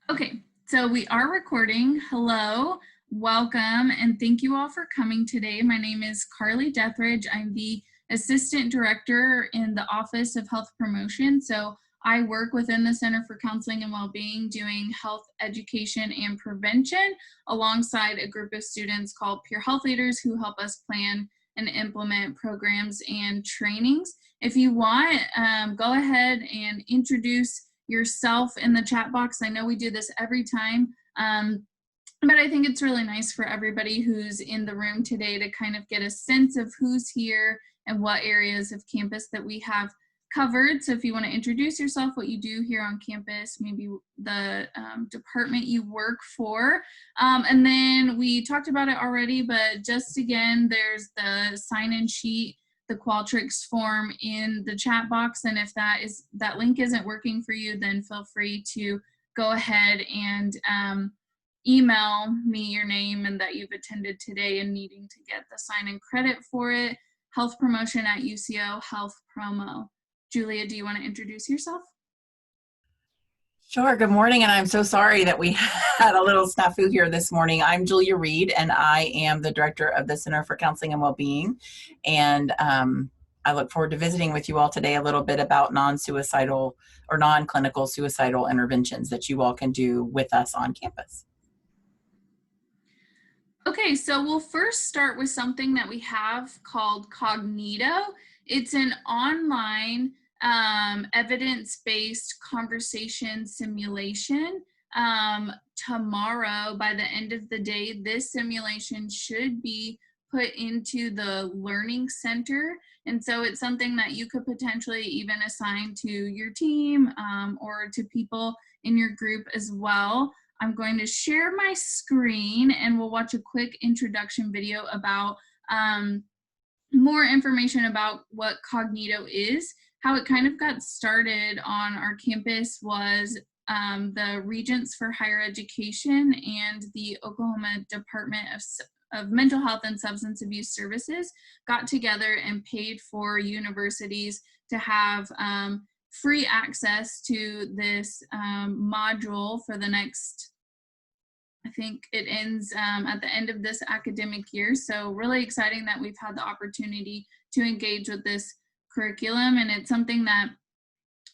Okay, so we are recording. Hello, welcome, and thank you all for coming today. My name is Carly Dethridge. I'm the Assistant Director in the Office of Health Promotion. So I work within the Center for Counseling and Wellbeing doing health education and prevention alongside a group of students called Peer Health Leaders who help us plan and implement programs and trainings. If you want, go ahead and introduce yourself in the chat box. I know we do this every time, but I think it's really nice for everybody who's in the room today to kind of get a sense of who's here and what areas of campus that we have covered. So if you want to introduce yourself, what you do here on campus, maybe the department you work for. And then we talked about it already, but just again, there's the sign-in sheet, the Qualtrics form in the chat box. And if that link isn't working for you, then feel free to go ahead and email me your name and that you've attended today and needing to get the sign-in credit for it. Health Promotion at UCO, Health Promo. Julia, do you want to introduce yourself? Sure. Good morning, and I'm so sorry that we had a little snafu here this morning. I'm Julia Reed, and I am the director of the Center for Counseling and Wellbeing, and I look forward to visiting with you all today a little bit about non-suicidal or non-clinical suicidal interventions that you all can do with us on campus. Okay, so we'll first start with something that we have called Cognito. It's an online evidence-based conversation simulation. Tomorrow, by the end of the day, this simulation should be put into the Learning Center. And so it's something that you could potentially even assign to your team or to people in your group as well. I'm going to share my screen and we'll watch a quick introduction video about more information about what Cognito is. How it kind of got started on our campus was the Regents for Higher Education and the Oklahoma Department of Mental Health and Substance Abuse Services got together and paid for universities to have free access to this module for the next, I think it ends at the end of this academic year. So really exciting that we've had the opportunity to engage with this curriculum, and it's something that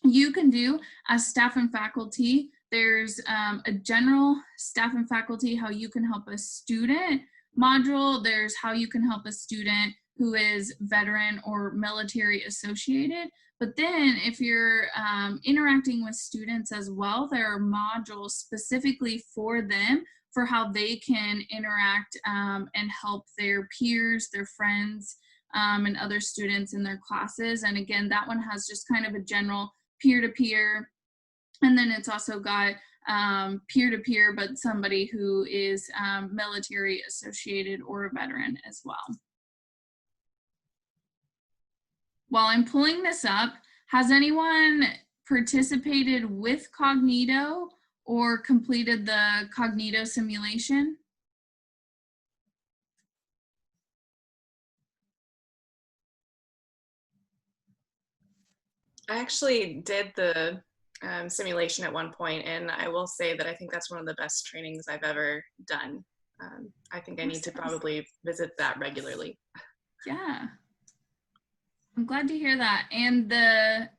you can do as staff and faculty. There's a general staff and faculty, how you can help a student module. There's how you can help a student who is veteran or military associated. But then if you're interacting with students as well, there are modules specifically for them for how they can interact and help their peers, their friends, and other students in their classes. And again, that one has just kind of a general peer-to-peer, and then it's also got peer-to-peer, but somebody who is military associated or a veteran as well. While I'm pulling this up, has anyone participated with Cognito or completed the Cognito simulation? I actually did the simulation at one point, and I will say that I think that's one of the best trainings I've ever done. I think I need to probably visit that regularly. Yeah, I'm glad to hear that. And the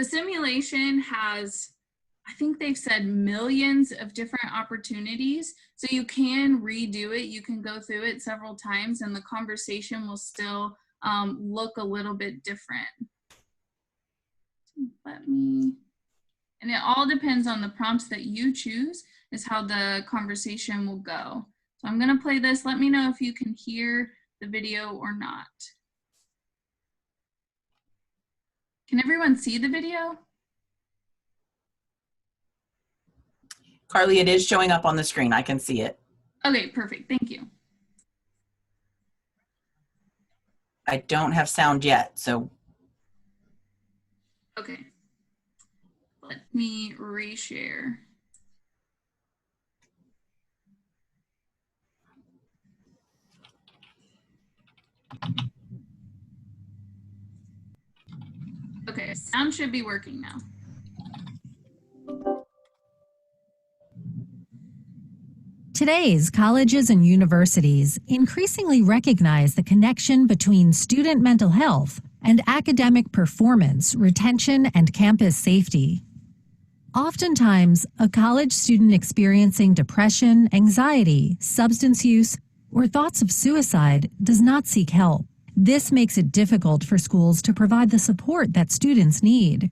simulation has, I think they've said, millions of different opportunities. So you can redo it. You can go through it several times and the conversation will still look a little bit different. And it all depends on the prompts that you choose is how the conversation will go. So I'm gonna play this. Let me know if you can hear the video or not. Can everyone see the video? Carly, it is showing up on the screen. I can see it. Okay, perfect. Thank you. I don't have sound yet, so. Okay. Let me reshare. Okay, sound should be working now. Today's colleges and universities increasingly recognize the connection between student mental health and academic performance, retention, and campus safety. Oftentimes, a college student experiencing depression, anxiety, substance use, or thoughts of suicide does not seek help. This makes it difficult for schools to provide the support that students need.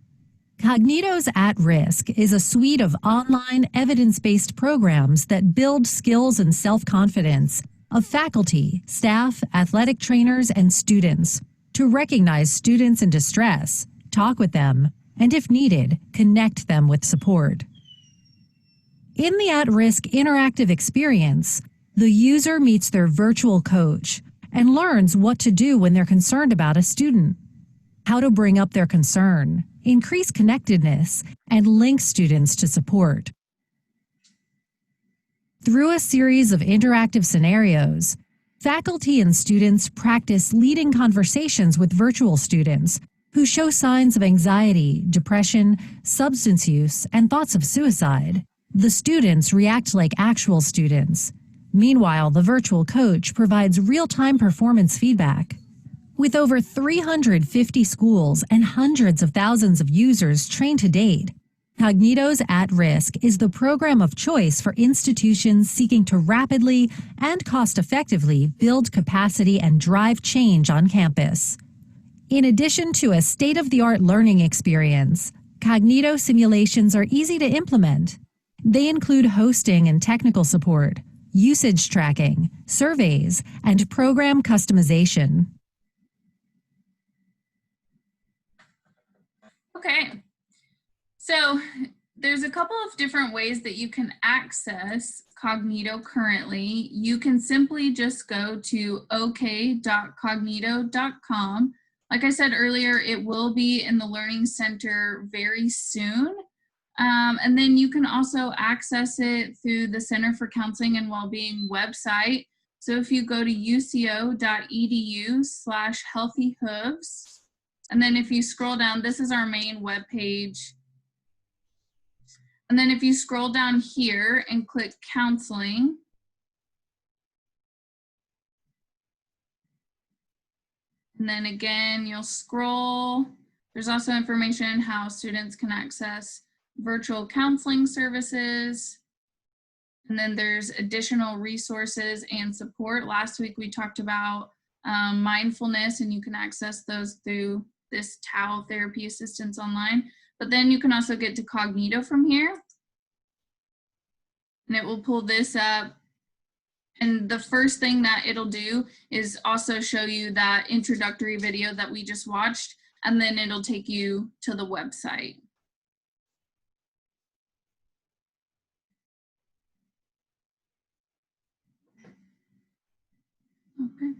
Cognito's At Risk is a suite of online, evidence-based programs that build skills and self-confidence of faculty, staff, athletic trainers, and students to recognize students in distress, talk with them, and if needed, connect them with support. In the At Risk interactive experience, the user meets their virtual coach and learns what to do when they're concerned about a student, how to bring up their concern, increase connectedness, and link students to support. Through a series of interactive scenarios, faculty and students practice leading conversations with virtual students who show signs of anxiety, depression, substance use, and thoughts of suicide. The students react like actual students. Meanwhile, the virtual coach provides real-time performance feedback. With over 350 schools and hundreds of thousands of users trained to date, Cognito's At Risk is the program of choice for institutions seeking to rapidly and cost-effectively build capacity and drive change on campus. In addition to a state-of-the-art learning experience, Cognito simulations are easy to implement. They include hosting and technical support, usage tracking, surveys, and program customization. Okay, so there's a couple of different ways that you can access Cognito currently. You can simply just go to ok.cognito.com. Like I said earlier, it will be in the Learning Center very soon. And then you can also access it through the Center for Counseling and Wellbeing website. So if you go to uco.edu/healthyhooves, and then if you scroll down, this is our main web page. And then if you scroll down here and click counseling, and then again, you'll scroll. There's also information how students can access virtual counseling services. And then there's additional resources and support. Last week we talked about mindfulness, and you can access those through this TAO Therapy Assistance Online. But then you can also get to Cognito from here. And it will pull this up. And the first thing that it'll do is also show you that introductory video that we just watched, and then it'll take you to the website. Okay.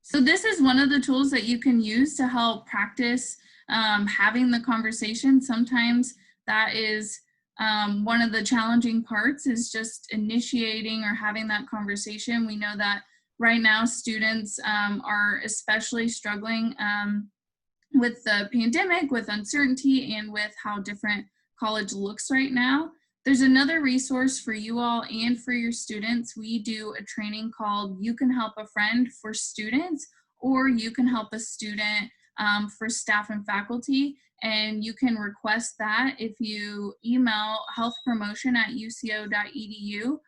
So this is one of the tools that you can use to help practice having the conversation. Sometimes that is one of the challenging parts, is just initiating or having that conversation. We know that right now students are especially struggling with the pandemic, with uncertainty, and with how different college looks right now. There's another resource for you all and for your students. We do a training called You Can Help a Friend for students, or You Can Help a Student for staff and faculty. And you can request that if you email healthpromotion@uco.edu.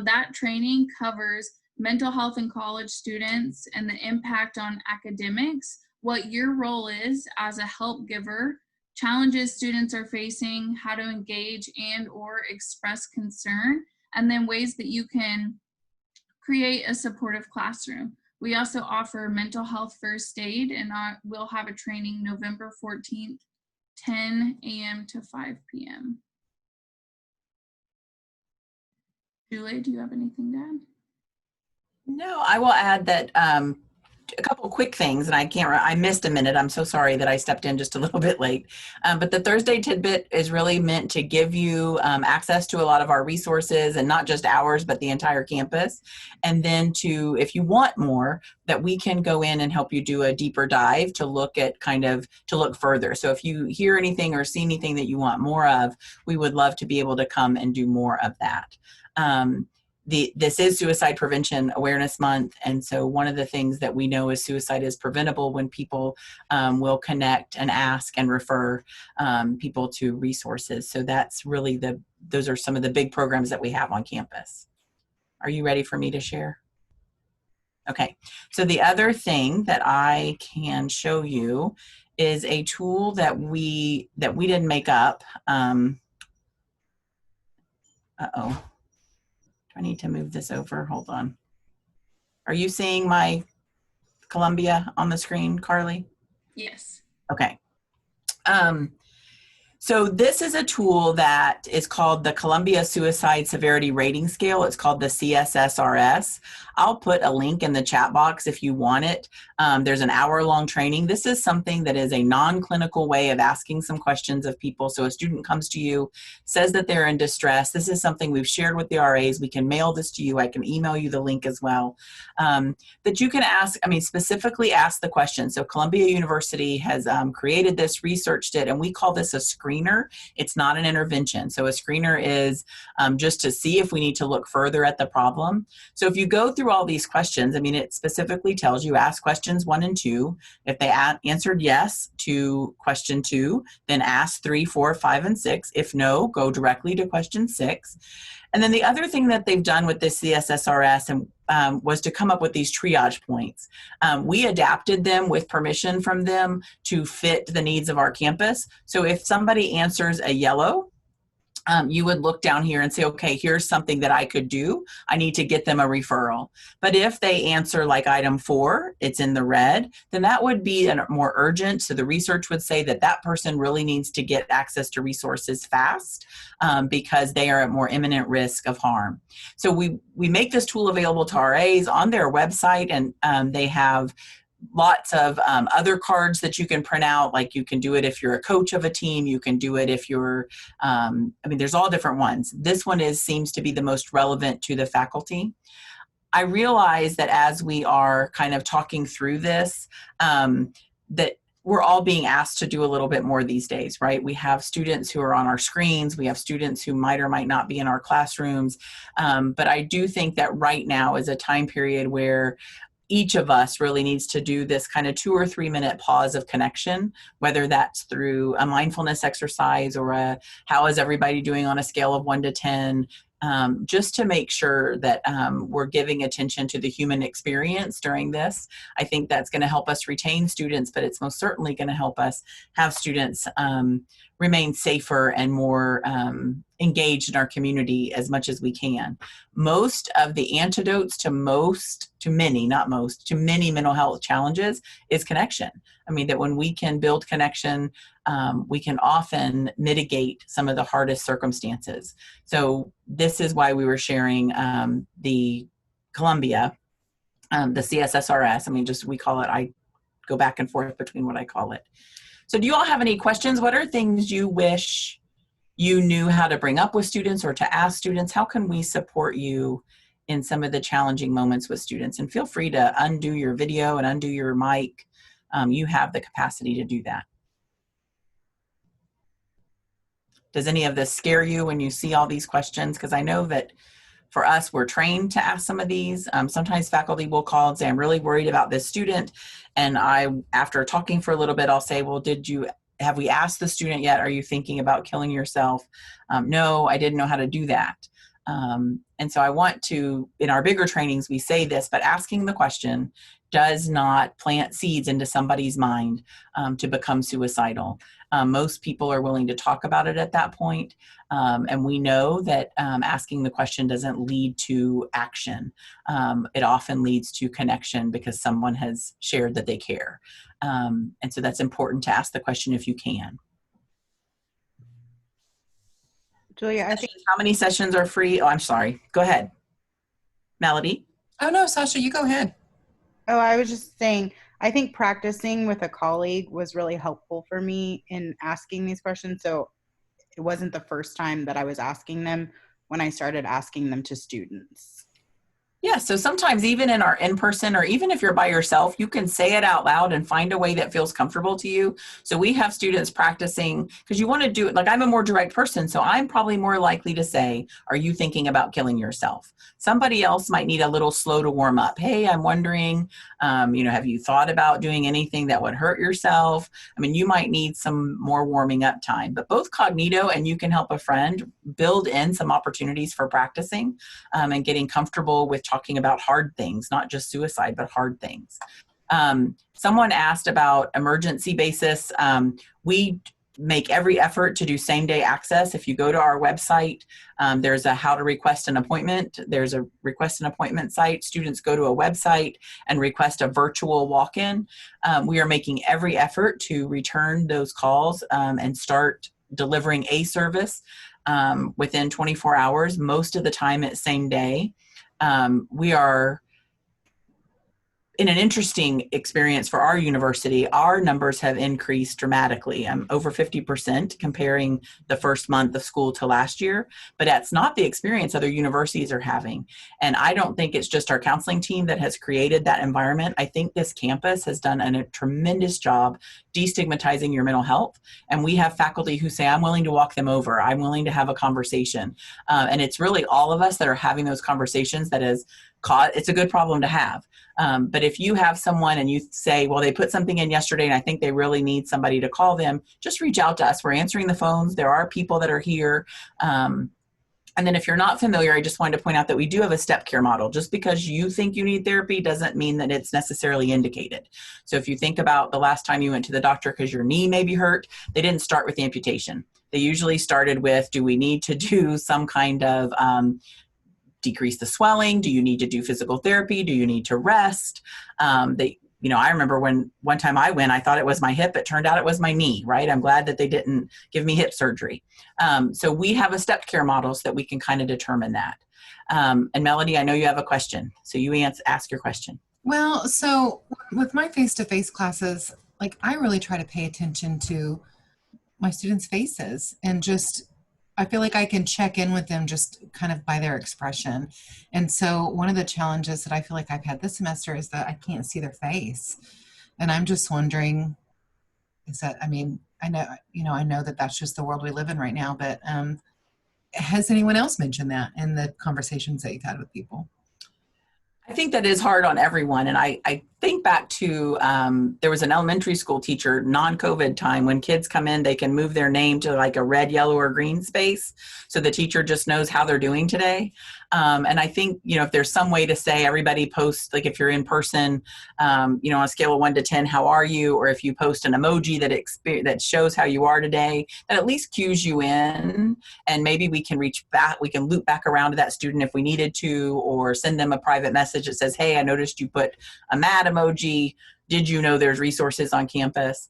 That training covers mental health in college students and the impact on academics, what your role is as a help giver, challenges students are facing, how to engage and or express concern, and then ways that you can create a supportive classroom. We also offer mental health first aid, and we'll have a training November 14th, 10 a.m. to 5 p.m. Julie, do you have anything to add? No, I will add that a couple quick things, and I missed a minute. I'm so sorry that I stepped in just a little bit late. But the Thursday tidbit is really meant to give you access to a lot of our resources, and not just ours, but the entire campus. And then if you want more, that we can go in and help you do a deeper dive to look further. So if you hear anything or see anything that you want more of, we would love to be able to come and do more of that. This is Suicide Prevention Awareness Month, and so one of the things that we know is suicide is preventable when people will connect and ask and refer people to resources. So that's really those are some of the big programs that we have on campus. Are you ready for me to share? Okay, so the other thing that I can show you is a tool that we didn't make up. Uh-oh. Do I need to move this over? Hold on. Are you seeing my Columbia on the screen, Carly? Yes. Okay. So this is a tool that is called the Columbia Suicide Severity Rating Scale. It's called the CSSRS. I'll put a link in the chat box if you want it. There's an hour-long training. This is something that is a non-clinical way of asking some questions of people. So a student comes to you, says that they're in distress. This is something we've shared with the RAs. We can mail this to you. I can email you the link as well. That you can ask, specifically ask the question. So Columbia University has created this, researched it, and we call this a screener. It's not an intervention. So a screener is just to see if we need to look further at the problem. So if you go through all these questions, it specifically tells you ask questions 1 and 2. If they answered yes to question 2, then ask 3, 4, 5, and 6. If no, go directly to question 6. And then the other thing that they've done with this CSSRS was to come up with these triage points. We adapted them with permission from them to fit the needs of our campus. So if somebody answers a yellow, you would look down here and say, okay, here's something that I could do. I need to get them a referral. But if they answer like item 4, it's in the red, then that would be more urgent. So the research would say that that person really needs to get access to resources fast because they are at more imminent risk of harm. So we make this tool available to RAs on their website, and they have lots of other cards that you can print out. Like you can do it if you're a coach of a team. You can do it if you're, there's all different ones. This one seems to be the most relevant to the faculty. I realize that as we are kind of talking through this, that we're all being asked to do a little bit more these days, right? We have students who are on our screens. We have students who might or might not be in our classrooms. But I do think that right now is a time period where each of us really needs to do this kind of 2 or 3 minute pause of connection, whether that's through a mindfulness exercise or how is everybody doing on a scale of 1 to 10, just to make sure that we're giving attention to the human experience during this. I think that's going to help us retain students, but it's most certainly going to help us have students remain safer and more engaged in our community as much as we can. Most of the antidotes to many mental health challenges is connection. That when we can build connection, we can often mitigate some of the hardest circumstances. So this is why we were sharing the Columbia, the CSSRS. We call it, I go back and forth between what I call it. So do you all have any questions? What are things you wish you knew how to bring up with students or to ask students? How can we support you in some of the challenging moments with students? And feel free to undo your video and undo your mic. You have the capacity to do that. Does any of this scare you when you see all these questions? Because I know that for us, we're trained to ask some of these. Sometimes faculty will call and say, I'm really worried about this student. And after talking for a little bit, I'll say, well, have we asked the student yet? Are you thinking about killing yourself? No, I didn't know how to do that. And so I want to, in our bigger trainings, we say this, but asking the question does not plant seeds into somebody's mind to become suicidal. Most people are willing to talk about it at that point. And we know that asking the question doesn't lead to action. It often leads to connection because someone has shared that they care. And so that's important to ask the question if you can. Julia, I think how many sessions are free? Oh, I'm sorry. Go ahead. Melody? Oh, no, Sasha, you go ahead. Oh, I was just saying, I think practicing with a colleague was really helpful for me in asking these questions. So it wasn't the first time that I was asking them when I started asking them to students. Yeah, so sometimes even in our in-person, or even if you're by yourself, you can say it out loud and find a way that feels comfortable to you. So we have students practicing, because you want to do it, like I'm a more direct person, so I'm probably more likely to say, are you thinking about killing yourself? Somebody else might need a little slow to warm up. Hey, I'm wondering, have you thought about doing anything that would hurt yourself? I mean, you might need some more warming up time, but both Cognito and You Can Help a Friend build in some opportunities for practicing and getting comfortable with talking about hard things, not just suicide, but hard things. Someone asked about emergency basis. We make every effort to do same day access. If you go to our website, there's a how to request an appointment. There's a request an appointment site. Students go to a website and request a virtual walk-in. We are making every effort to return those calls and start delivering a service within 24 hours. Most of the time it's same day. We are in an interesting experience for our university. Our numbers have increased dramatically, over 50% comparing the first month of school to last year, but that's not the experience other universities are having. And I don't think it's just our counseling team that has created that environment. I think this campus has done a tremendous job destigmatizing your mental health. And we have faculty who say, I'm willing to walk them over. I'm willing to have a conversation. And it's really all of us that are having those conversations that is it's a good problem to have. But if you have someone and you say, well, they put something in yesterday and I think they really need somebody to call them, just reach out to us. We're answering the phones. There are people that are here. And then if you're not familiar, I just wanted to point out that we do have a step care model. Just because you think you need therapy doesn't mean that it's necessarily indicated. So if you think about the last time you went to the doctor because your knee may be hurt, they didn't start with amputation. They usually started with, do we need to do some kind of decrease the swelling? Do you need to do physical therapy? Do you need to rest? I remember when one time I went, I thought it was my hip. It turned out it was my knee, right? I'm glad that they didn't give me hip surgery. So we have a step care model so that we can kind of determine that. And Melody, I know you have a question. So you ask your question. Well, so with my face-to-face classes, like I really try to pay attention to my students' faces and just I feel like I can check in with them just kind of by their expression. And so one of the challenges that I feel like I've had this semester is that I can't see their face. And I'm just wondering, I know that that's just the world we live in right now, but has anyone else mentioned that in the conversations that you've had with people? I think that is hard on everyone. And I think back to, there was an elementary school teacher, non-COVID time, when kids come in, they can move their name to like a red, yellow, or green space. So the teacher just knows how they're doing today. And I think, if there's some way to say everybody posts, like if you're in person, on a scale of 1 to 10, how are you? Or if you post an emoji that shows how you are today, that at least cues you in. And maybe we can loop back around to that student if we needed to, or send them a private message that says, hey, I noticed you put a mad emoji. Did you know there's resources on campus?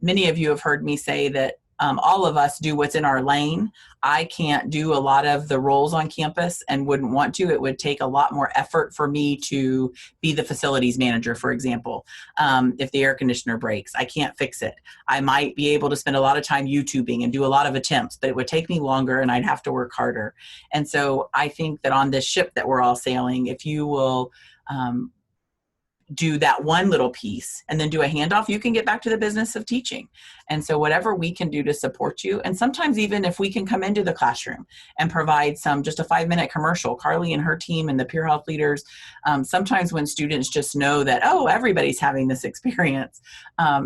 Many of you have heard me say that all of us do what's in our lane. I can't do a lot of the roles on campus and wouldn't want to. It would take a lot more effort for me to be the facilities manager, for example. If the air conditioner breaks, I can't fix it. I might be able to spend a lot of time YouTubing and do a lot of attempts, but it would take me longer and I'd have to work harder. And so I think that on this ship that we're all sailing, if you will do that one little piece and then do a handoff, you can get back to the business of teaching. And so whatever we can do to support you, and sometimes even if we can come into the classroom and provide just a 5-minute commercial, Carly and her team and the peer health leaders, sometimes when students just know that, oh, everybody's having this experience,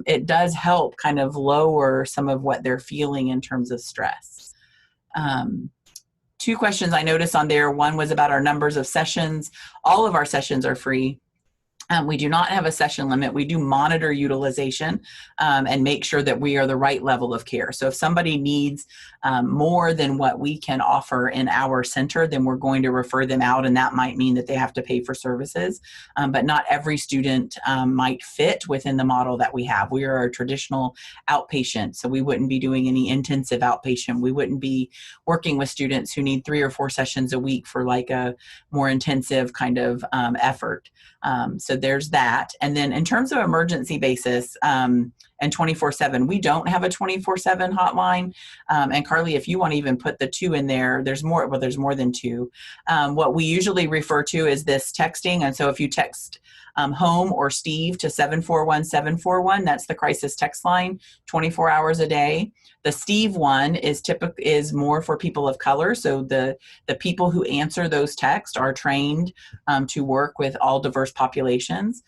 it does help kind of lower some of what they're feeling in terms of stress. 2 questions I noticed on there. One was about our numbers of sessions. All of our sessions are free. We do not have a session limit. We do monitor utilization and make sure that we are the right level of care. So if somebody needs more than what we can offer in our center, then we're going to refer them out, and that might mean that they have to pay for services. But not every student might fit within the model that we have. We are a traditional outpatient, so we wouldn't be doing any intensive outpatient. We wouldn't be working with students who need 3 or 4 sessions a week for like a more intensive kind of effort. So So there's that. And then in terms of emergency basis, and 24/7, we don't have a 24/7 hotline. And Carly, if you want to even put the 2 in there, there's more, well, there's more than 2. What we usually refer to is this texting. And so if you text home or Steve to 741-741, that's the crisis text line, 24 hours a day. The Steve one is more for people of color. So the people who answer those texts are trained to work with all diverse populations.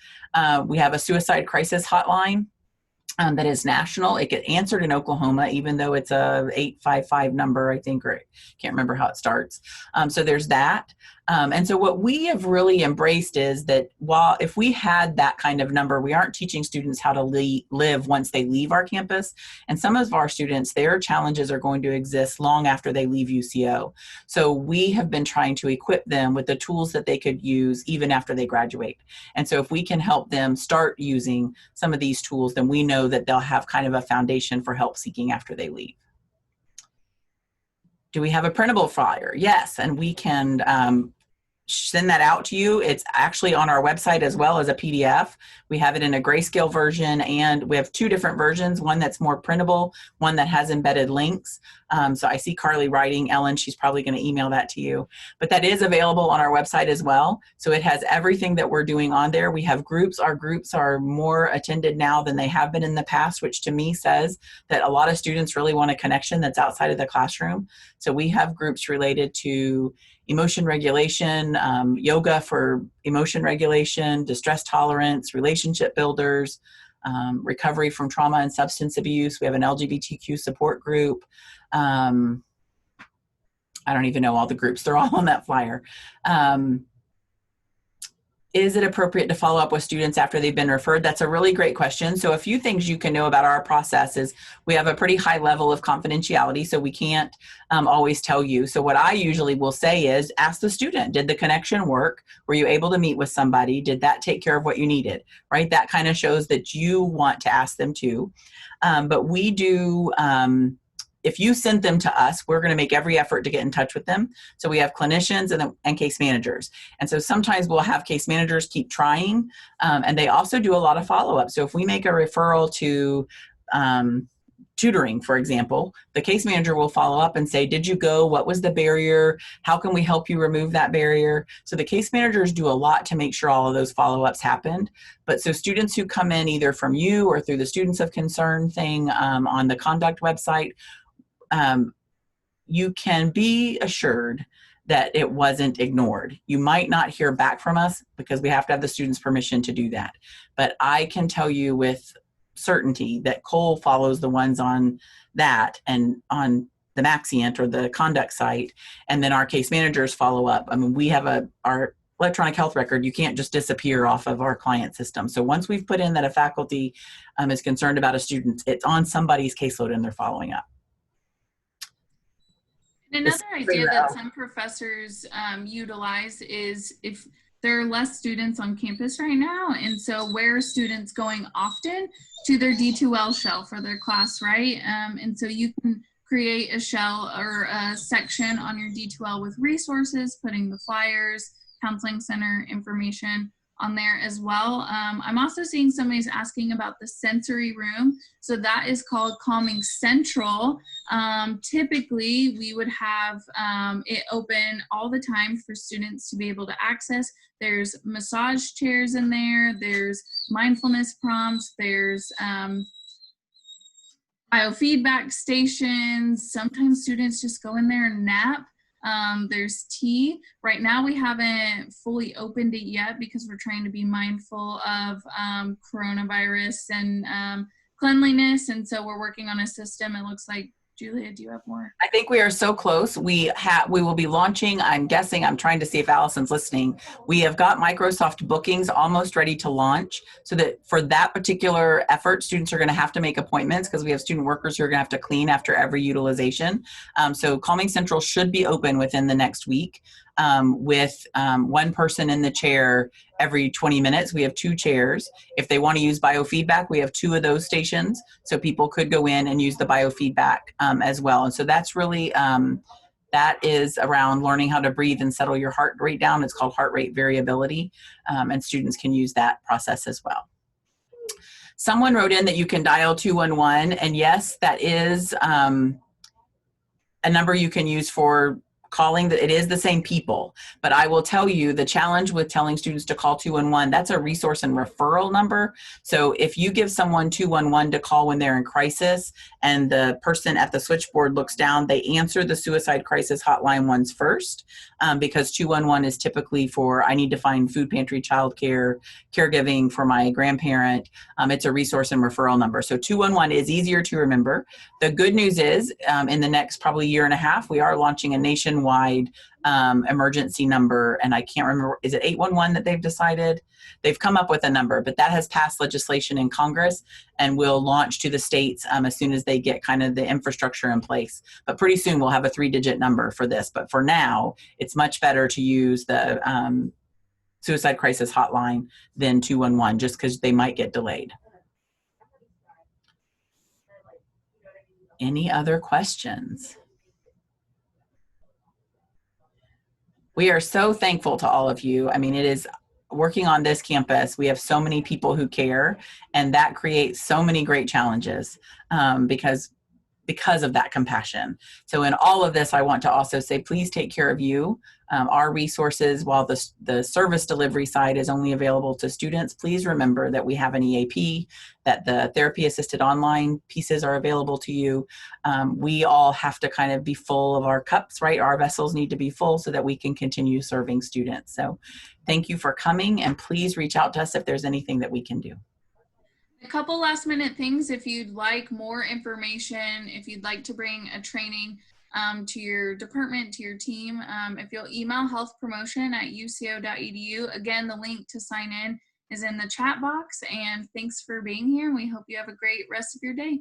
We have a suicide crisis hotline that is national. It gets answered in Oklahoma, even though it's a 855 number, I think, or I can't remember how it starts. So there's that. And so what we have really embraced is that while if we had that kind of number, we aren't teaching students how to live once they leave our campus. And some of our students, their challenges are going to exist long after they leave UCO. So we have been trying to equip them with the tools that they could use even after they graduate. And so if we can help them start using some of these tools, then we know that they'll have kind of a foundation for help seeking after they leave. Do we have a printable flyer? Yes, and we can send that out to you. It's actually on our website as well as a PDF. We have it in a grayscale version, and we have 2 different versions, one that's more printable, one that has embedded links. So I see Carly writing, Ellen, she's probably going to email that to you. But that is available on our website as well. So it has everything that we're doing on there. We have groups. Our groups are more attended now than they have been in the past, which to me says that a lot of students really want a connection that's outside of the classroom. So we have groups related to emotion regulation, yoga for emotion regulation, distress tolerance, relationship builders, recovery from trauma and substance abuse. We have an LGBTQ support group. I don't even know all the groups. They're all on that flyer. Is it appropriate to follow up with students after they've been referred? That's a really great question. So a few things you can know about our process is we have a pretty high level of confidentiality, so we can't always tell you. So what I usually will say is ask the student, did the connection work? Were you able to meet with somebody? Did that take care of what you needed, right? That kind of shows that you want to ask them to. But we do, if you send them to us, we're going to make every effort to get in touch with them. So we have clinicians and case managers. And so sometimes we'll have case managers keep trying, and they also do a lot of follow-up. So if we make a referral to tutoring, for example, the case manager will follow up and say, did you go? What was the barrier? How can we help you remove that barrier? So the case managers do a lot to make sure all of those follow-ups happened. But so students who come in either from you or through the Students of Concern thing on the Conduct website, you can be assured that it wasn't ignored. You might not hear back from us because we have to have the student's permission to do that. But I can tell you with certainty that Cole follows the ones on that and on the Maxient or the Conduct site, and then our case managers follow up. I mean, we have our electronic health record. You can't just disappear off of our client system. So once we've put in that a faculty is concerned about a student, it's on somebody's caseload and they're following up. Another idea that some professors utilize is if there are less students on campus right now, and so where are students going often? To their D2L shell for their class, right? And so you can create a shell or a section on your D2L with resources, putting the flyers, counseling center information on there as well. I'm also seeing somebody's asking about the sensory room. So that is called Calming Central. Typically, we would have it open all the time for students to be able to access. There's massage chairs in there. There's mindfulness prompts. There's biofeedback stations. Sometimes students just go in there and nap. There's tea. Right now we haven't fully opened it yet because we're trying to be mindful of coronavirus and cleanliness. And so we're working on a system. It looks like, Julia, do you have more? I think we are so close. We will be launching, I'm trying to see if Allison's listening. We have got Microsoft bookings almost ready to launch, so that for that particular effort, students are going to have to make appointments because we have student workers who are going to have to clean after every utilization. So Calming Central should be open within the next week with one person in the chair every 20 minutes. We have 2 chairs. If they want to use biofeedback, we have 2 of those stations. So people could go in and use the biofeedback as well. And so that's really, That is around learning how to breathe and settle your heart rate down. It's called heart rate variability, and students can use that process as well. Someone wrote in that you can dial 211, and yes, that is a number you can use for calling. It is the same people, but I will tell you the challenge with telling students to call 211, that's a resource and referral number. So if you give someone 211 to call when they're in crisis and the person at the switchboard looks down, they answer the suicide crisis hotline ones first, because 211 is typically for, I need to find food pantry, childcare, caregiving for my grandparent. It's a resource and referral number. So 211 is easier to remember. The good news is in the next probably year and a half, we are launching a nationwide emergency number, and I can't remember, is it 811 that they've decided? They've come up with a number, but that has passed legislation in Congress and will launch to the states as soon as they get kind of the infrastructure in place. But pretty soon we'll have a 3-digit number for this. But for now, it's much better to use the suicide crisis hotline than 211, just because they might get delayed. Any other questions? We are so thankful to all of you. I mean, it is working on this campus. We have so many people who care, and that creates so many great challenges because of that compassion. So in all of this, I want to also say, please take care of you. Our resources, while the service delivery side is only available to students, please remember that we have an EAP, that the therapy assisted online pieces are available to you. We all have to kind of be full of our cups, right? Our vessels need to be full so that we can continue serving students. So thank you for coming, and please reach out to us if there's anything that we can do. A couple last minute things. If you'd like more information, if you'd like to bring a training to your department, to your team, if you'll email healthpromotion@uco.edu. Again, the link to sign in is in the chat box, and thanks for being here. We hope you have a great rest of your day.